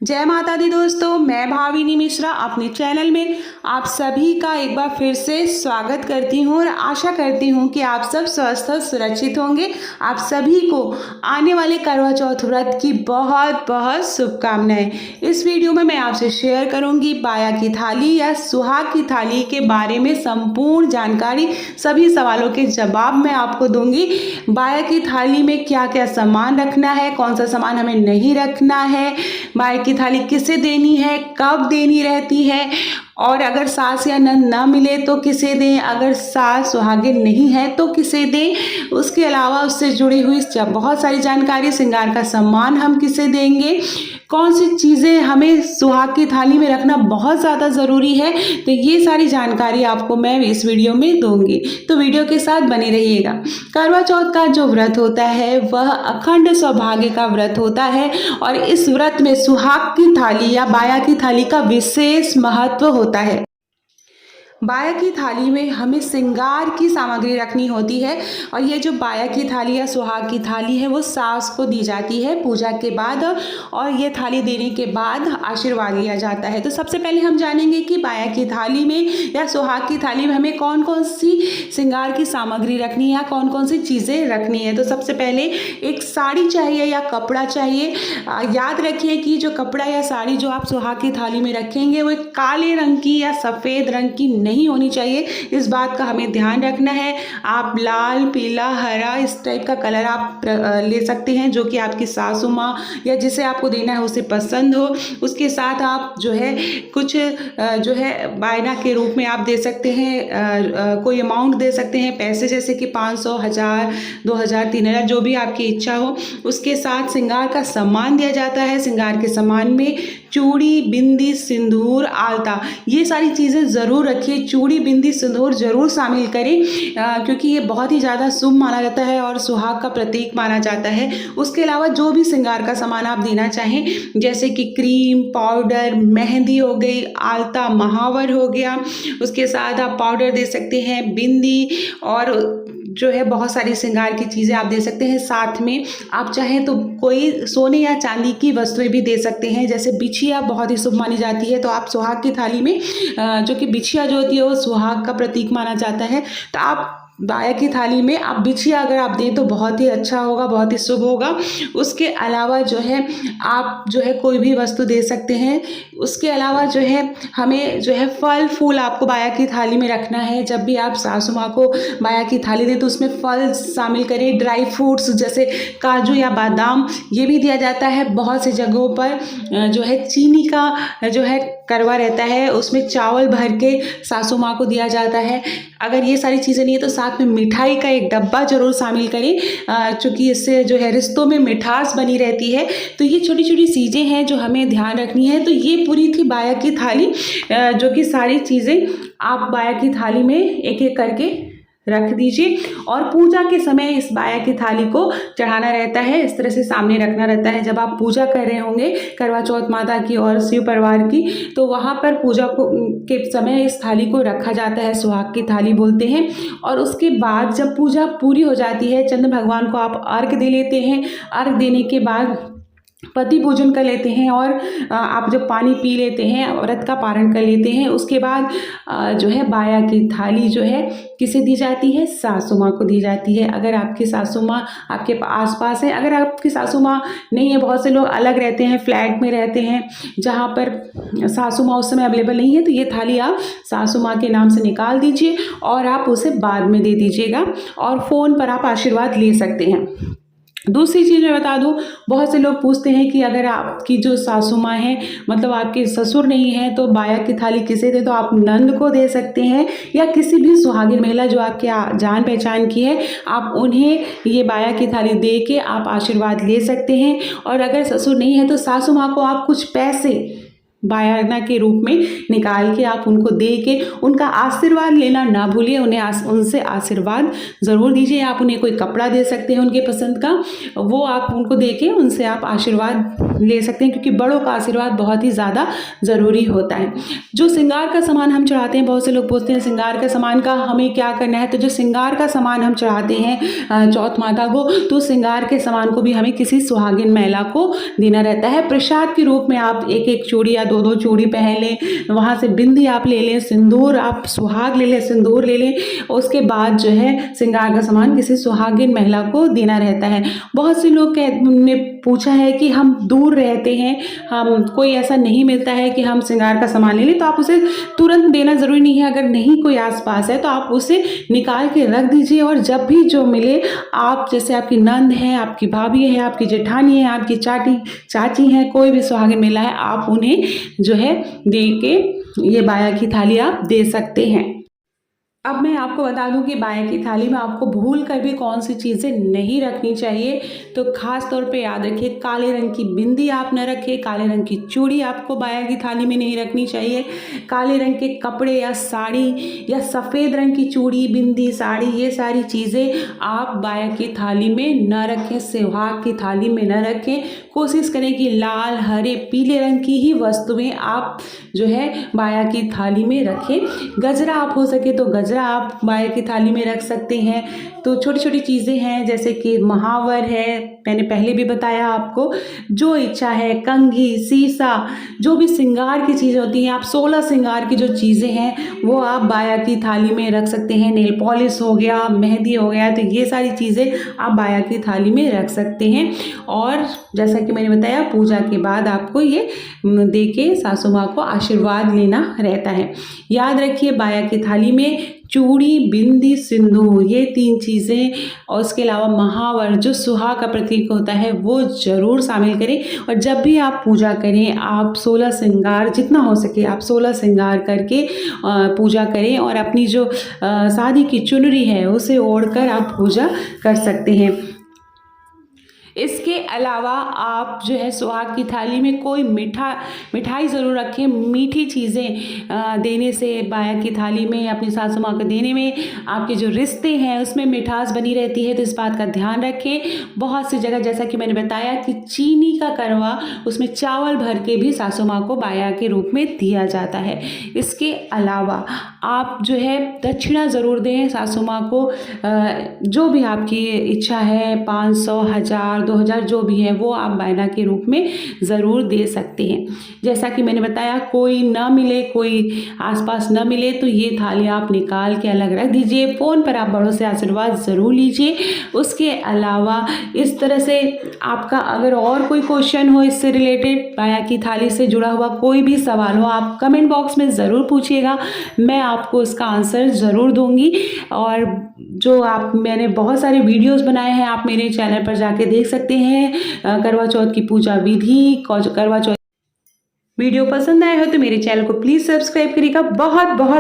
जय माता दी दोस्तों, मैं भाविनी मिश्रा अपने चैनल में आप सभी का एक बार फिर से स्वागत करती हूँ और आशा करती हूँ कि आप सब स्वस्थ और सुरक्षित होंगे। आप सभी को आने वाले करवा चौथ व्रत की बहुत बहुत शुभकामनाएं। इस वीडियो में मैं आपसे शेयर करूँगी बाया की थाली या सुहाग की थाली के बारे में संपूर्ण जानकारी। सभी सवालों के जवाब मैं आपको दूंगी। बाया की थाली में क्या क्या सामान रखना है, कौन सा सामान हमें नहीं रखना है, बाया की थाली किसे देनी है, कब देनी रहती है, और अगर सास या नंद ना मिले तो किसे दें, अगर सास सुहागिन नहीं है तो किसे दें। उसके अलावा उससे जुड़ी हुई बहुत सारी जानकारी, श्रृंगार का सामान हम किसे देंगे, कौन सी चीज़ें हमें सुहाग की थाली में रखना बहुत ज़्यादा ज़रूरी है, तो ये सारी जानकारी आपको मैं इस वीडियो में दूंगी। तो वीडियो के साथ बने रहिएगा। करवा चौथ का जो व्रत होता है वह अखंड सौभाग्य का व्रत होता है और इस व्रत में सुहाग की थाली या बाया की थाली का विशेष महत्व होता है। बाया की थाली में हमें श्रृंगार की सामग्री रखनी होती है और ये जो बाया की थाली या सुहाग की थाली है वो सास को दी जाती है पूजा के बाद, और ये थाली देने के बाद आशीर्वाद लिया जाता है। तो सबसे पहले हम जानेंगे कि बाया की थाली में या सुहाग की थाली में हमें कौन कौन सी श्रृंगार की सामग्री रखनी है या कौन कौन सी चीज़ें रखनी है। तो सबसे पहले एक साड़ी चाहिए या कपड़ा चाहिए। याद रखिए कि जो कपड़ा या साड़ी जो आप सुहाग की थाली में रखेंगे वो काले रंग की या सफ़ेद रंग की नहीं होनी चाहिए। इस बात का हमें ध्यान रखना है। आप लाल, पीला, हरा इस टाइप का कलर आप ले सकते हैं जो कि आपकी सासू माँ या जिसे आपको देना है उसे पसंद हो। उसके साथ आप जो है कुछ जो है बायना के रूप में आप दे सकते हैं, कोई अमाउंट दे सकते हैं पैसे, जैसे कि 500, 1000, 2000, 3000 जो भी आपकी इच्छा हो। उसके साथ श्रृंगार का सामान दिया जाता है। श्रृंगार के सामान में चूड़ी, बिंदी, सिंदूर, आलता, ये सारी चीज़ें ज़रूर रखिए। चूड़ी, बिंदी, सिंदूर जरूर शामिल करें क्योंकि ये बहुत ही ज़्यादा शुभ माना जाता है और सुहाग का प्रतीक माना जाता है। उसके अलावा जो भी श्रृंगार का सामान आप देना चाहें, जैसे कि क्रीम, पाउडर, मेहंदी हो गई, आलता, महावर हो गया, उसके साथ आप पाउडर दे सकते हैं, बिंदी और जो है बहुत सारी श्रृंगार की चीज़ें आप दे सकते हैं। साथ में आप चाहें तो कोई सोने या चांदी की वस्तुएं भी दे सकते हैं, जैसे बिछिया बहुत ही शुभ मानी जाती है। तो आप सुहाग की थाली में जो कि बिछिया जो होती है वो सुहाग का प्रतीक माना जाता है। तो आप बाया की थाली में आप बिछिया अगर आप दें तो बहुत ही अच्छा होगा, बहुत ही शुभ होगा। उसके अलावा जो है आप जो है कोई भी वस्तु दे सकते हैं। उसके अलावा जो है हमें जो है फल फूल आपको बाया की थाली में रखना है। जब भी आप सासू माँ को बाया की थाली दें तो उसमें फल शामिल करें। ड्राई फ्रूट्स जैसे काजू या बादाम ये भी दिया जाता है। बहुत से जगहों पर जो है चीनी का जो है करवा रहता है, उसमें चावल भर के सासू माँ को दिया जाता है। अगर ये सारी चीज़ें नहीं है तो साथ में मिठाई का एक डब्बा जरूर शामिल करें, क्योंकि इससे जो है रिश्तों में मिठास बनी रहती है। तो ये छोटी छोटी चीज़ें हैं जो हमें ध्यान रखनी है। तो ये पूरी थी बाया की थाली, जो कि सारी चीज़ें आप बाया की थाली में एक एक करके रख दीजिए और पूजा के समय इस बाया की थाली को चढ़ाना रहता है। इस तरह से सामने रखना रहता है। जब आप पूजा कर रहे होंगे करवा चौथ माता की और शिव परिवार की, तो वहाँ पर पूजा को के समय इस थाली को रखा जाता है, सुहाग की थाली बोलते हैं। और उसके बाद जब पूजा पूरी हो जाती है, चंद्र भगवान को आप अर्घ दे लेते हैं। अर्घ देने के बाद पति पूजन कर लेते हैं और आप जब पानी पी लेते हैं, व्रत का पारण कर लेते हैं, उसके बाद जो है बाया की थाली जो है किसे दी जाती है, सासू माँ को दी जाती है। अगर आपकी सासू माँ आपके आसपास है, अगर आपकी सासू माँ नहीं है, बहुत से लोग अलग रहते हैं, फ्लैट में रहते हैं जहाँ पर सासू माँ उस समय अवेलेबल नहीं है, तो ये थाली आप सासू माँ के नाम से निकाल दीजिए और आप उसे बाद में दे दीजिएगा और फ़ोन पर आप आशीर्वाद ले सकते हैं। दूसरी चीज़ मैं बता दूं, बहुत से लोग पूछते हैं कि अगर आपकी जो सासू माँ है, मतलब आपके ससुर नहीं है, तो बाया की थाली किसे दे, तो आप नंद को दे सकते हैं या किसी भी सुहागिन महिला जो आपके जान पहचान की है, आप उन्हें ये बाया की थाली दे के आप आशीर्वाद ले सकते हैं। और अगर ससुर नहीं है तो सासू माँ को आप कुछ पैसे बायरना के रूप में निकाल के आप उनको दे के उनका आशीर्वाद लेना ना भूलिए। उनसे आशीर्वाद ज़रूर दीजिए। आप उन्हें कोई कपड़ा दे सकते हैं उनके पसंद का, वो आप उनको दे के उनसे आप आशीर्वाद ले सकते हैं, क्योंकि बड़ों का आशीर्वाद बहुत ही ज़्यादा ज़रूरी होता है। जो श्रृंगार का सामान हम चढ़ाते हैं, बहुत से लोग पूछते हैं श्रृंगार का सामान का हमें क्या करना है। तो जो श्रृंगार का सामान हम चढ़ाते हैं चौथ माता को, तो श्रृंगार के सामान को भी हमें किसी सुहागिन महिला को देना रहता है। प्रसाद के रूप में आप एक एक चूड़ी या दो दो चूड़ी पहन लें, वहाँ से बिंदी आप ले लें, सिंदूर आप सुहाग ले लें, सिंदूर ले लें। उसके बाद जो है श्रृंगार का सामान किसी सुहागिन महिला को देना रहता है। बहुत से लोग ने पूछा है कि हम दूर रहते हैं, हम कोई ऐसा नहीं मिलता है कि हम श्रृंगार का सामान ले लें, तो आप उसे तुरंत देना ज़रूरी नहीं है। अगर नहीं कोई आसपास है तो आप उसे निकाल के रख दीजिए, और जब भी जो मिले आप, जैसे आपकी नंद है, आपकी भाभी है, आपकी जेठानी है, आपकी चाची है, कोई भी सुहागिन महिला है, आप उन्हें जो है दे के ये बाया की थाली आप दे सकते हैं। अब मैं आपको बता दूं कि बाया की थाली में आपको भूल कर भी कौन सी चीज़ें नहीं रखनी चाहिए। तो ख़ास तौर पे याद रखिए, काले रंग की बिंदी आप न रखें, काले रंग की चूड़ी आपको बाया की थाली में नहीं रखनी चाहिए, काले रंग के कपड़े या साड़ी या सफ़ेद रंग की चूड़ी, बिंदी, साड़ी, ये सारी चीज़ें आप बाया की थाली में न रखें, सुहाग की थाली में न रखें। कोशिश करें कि लाल, हरे, पीले रंग की ही वस्तुएं आप जो है बाया की थाली में रखें। गजरा आप हो सके तो गजरा आप बाया की थाली में रख सकते हैं। तो छोटी छोटी चीज़ें हैं, जैसे कि महावर है, मैंने पहले भी बताया आपको, जो इच्छा है, कंघी, सीसा, जो भी श्रृंगार की चीज़ें होती हैं, आप 16 श्रृंगार की जो चीज़ें हैं वो आप बाया की थाली में रख सकते हैं। नेल पॉलिश हो गया, मेहंदी हो गया, तो ये सारी चीज़ें आप बाया की थाली में रख सकते हैं। और जैसा कि मैंने बताया, पूजा के बाद आपको ये दे के सासू माँ को आशीर्वाद लेना रहता है। याद रखिए, बाया की थाली में चूड़ी, बिंदी, सिंदूर, ये 3 चीज़ें, और उसके अलावा महावर जो सुहाग का प्रतीक होता है वो ज़रूर शामिल करें। और जब भी आप पूजा करें, आप 16 श्रृंगार, जितना हो सके आप 16 श्रृंगार करके पूजा करें, और अपनी जो शादी की चुनरी है उसे ओढ़कर आप पूजा कर सकते हैं। इसके अलावा आप जो है सुहाग की थाली में कोई मिठाई ज़रूर रखें। मीठी चीज़ें देने से बाया की थाली में अपनी सासू माँ को देने में आपके जो रिश्ते हैं उसमें मिठास बनी रहती है, तो इस बात का ध्यान रखें। बहुत सी जगह, जैसा कि मैंने बताया, कि चीनी का करवा, उसमें चावल भर के भी सासू माँ को बाया के रूप में दिया जाता है। इसके अलावा आप जो है दक्षिणा ज़रूर दें सासू माँ को, जो भी आपकी इच्छा है, 500, 1000, 2000 जो भी है वो आप बायना के रूप में ज़रूर दे सकते हैं। जैसा कि मैंने बताया, कोई ना मिले, कोई आसपास ना मिले, तो ये थाली आप निकाल के अलग रख दीजिए। फ़ोन पर आप बड़ों से आशीर्वाद ज़रूर लीजिए। उसके अलावा इस तरह से आपका अगर और कोई क्वेश्चन हो इससे रिलेटेड, बाया की थाली से जुड़ा हुआ कोई भी सवाल हो, आप कमेंट बॉक्स में ज़रूर पूछिएगा, मैं आपको उसका आंसर ज़रूर दूंगी। और जो मैंने बहुत सारे वीडियोस बनाए हैं, आप मेरे चैनल पर जाके देख सकते हैं। करवा चौथ की पूजा विधि, करवा चौथ वीडियो पसंद आए हो तो मेरे चैनल को प्लीज़ सब्सक्राइब करिएगा। बहुत बहुत